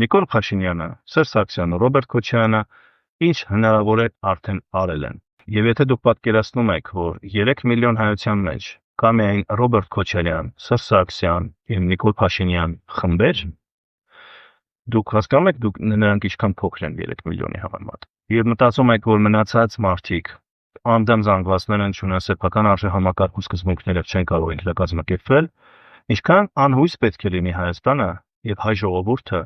Նիկոլ Փաշինյանը, Սերժ Սարգսյանը, Ռոբերտ Քոչարյանը ինչ հնարավոր է արդեն արել են։ Եվ եթե դուք պատկերացնում եք, որ 3 միլիոն հայության մեջ կա միայն Ռոբերտ Քոչարյան, Սերժ Սարգսյան եւ Նիկոլ Փաշինյան խմբեր, դուք հասկանում եք, դուք նրանք ինչքան փոքր են 3 միլիոնի համեմատ։ Եվ մտածում եք, որ մնացած մարդիկ անդամ զանգվածներ են ունեն սեփական արժեհամակարգ ու սկզբունքները չեն կարող ինքնակազմակերպվել, ինչքան անհույս պետք է լինի Հայաստանը եւ հայ ժողովուրդը,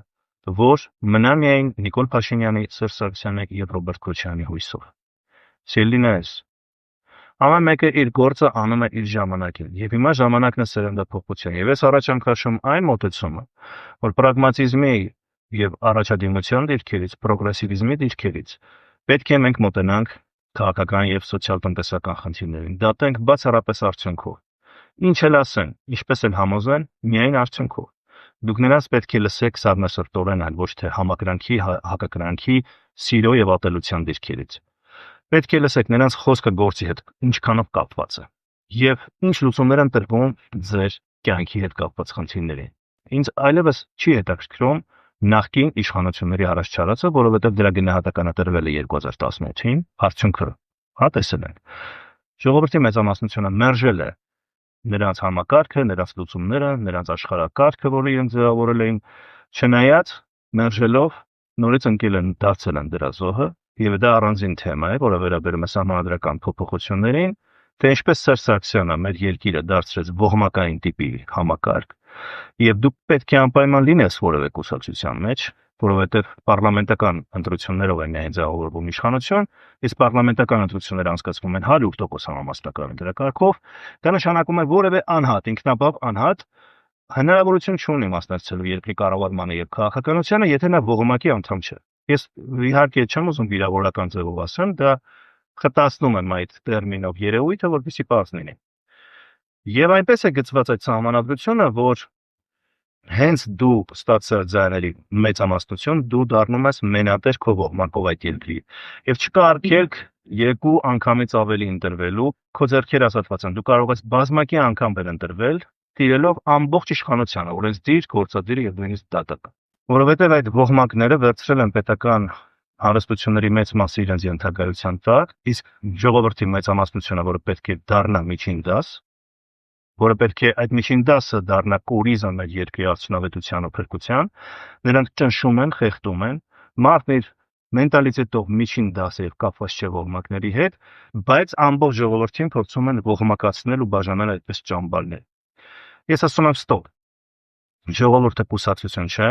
որ մնա միայն Նիկոլ Փաշինյանի, Սերժ Սարգսյանի եւ Ռոբերտ Քոչարյանի հույսով։ Սիրելիներս, ամեն մեկը իր գործը անում է իր ժամանակին, եւ հիմա ժամանակն է սերնդափոխության։ Եվ ես առաջ եմ քաշում այն մոտեցումը, որ պրագմատիզմի եւ առաջադիմության դիրքերից, պրոգրեսիվիզմի դիրքերից պետք է մենք մոտենանք քաղաքական եւ սոցիալ-տնտեսական խնդիրներին, դատենք բացառապես արդյունքով։ Ինչ էլ ասեն, ինչպես էլ համոզեն, միայն արդյունքով։ Դուք նրանց պետք է լսեք սառնասրտորեն, այլ ոչ թե համակրանքի, հակակրանքի, սիրո եւ ատելության դիրքերից։ Պետք է լսեք նրանց խոսքը գործի հետ ինչքանով կապված է եւ ինչ լուծումներ են տրվում ձեր կյանքի հետ կապված խնդիրներին։ Ինձ այլևս չի հետաքրքրում նախկին իշխանությունների առաջարածը, որովհետեւ դրա գնահատականը տրվել է 2018-ին, արդյունքը տեսել ենք։ Ժողովրդի մեծամասնությունը մերժել է նրանց համակարգը, նրանց լուծումները, նրանց աշխարհակարգը, որը իրենք ձևավորել էին, չնայած մերժելով նորից ընկել են, դարձել են դրա զոհը, եւ դա առանձին թեմա է, որը վերաբերում է սահմանադրական փոփոխություններին, թե ինչպես Սերժ Սարգսյանը մեր երկիրը դարձրեց ողմակային տիպի համակարգ, եւ դուք պետք է անպայման լինես որևէ կուսակցության մեջ, որովհետեւ պարլամենտական ընտրություններով է միայն ձևավորվում իշխանություն, իսկ պարլամենտական ընտրությունները անցկացվում են 100% համամասնական դրակարգով, դա նշանակում է որևէ անհատ, ինքնաբավ անհատ հնարավորություն չունի մասնակցելու երկրի կառավարմանը եւ քաղաքականությանը, եթե նա ողոմակի անդամ չէ։ Ես իհարկե չեմ ուզում վիրավորական ձևով ասեմ, դա խտացնում եմ այդ տերմինով երևույթը, որպեսզի պարզ լինի։ Եվ այնպես է գծված այդ սահմանադրությունը, որ հենց դու ստացած ձայների մեծամասնություն դու դառնում ես մենատեր քո ողմակով այդ երկրի եւ չկա արգելք 2 անգամից ավելի ընտրվելու, քո ձեռքերը ազատված են, դու կարող ես բազմակի անգամ ընտրվել, տիրելով ամբողջ իշխանությանը, օրենսդիր, գործադիր եւ նույնիսկ դատական, որովհետեւ այդ ողմակները վերցրել են պետական հարստությունների մեծ մասը իրենց ենթակայության տակ, իսկ ժողովրդի մեծամասնությունը, որը պետք է դառնա միջին դաս, որը պետք է այդ միջին դասը դառնա կորիզը մեր երկրի արդյունավետության ու փրկության, նրանք ճնշում են, խեղդում են, մարդն իր մենտալիտետով միջին դասը եւ կապված չէ ողմակների հետ, բայց ամբողջ ժողովրդին փորձում են ողմակացնել ու բաժանել այդպես ճամբարներ։ Ես ասում եմ ստոպ։ Ժողովուրդը կուսակցություն չէ,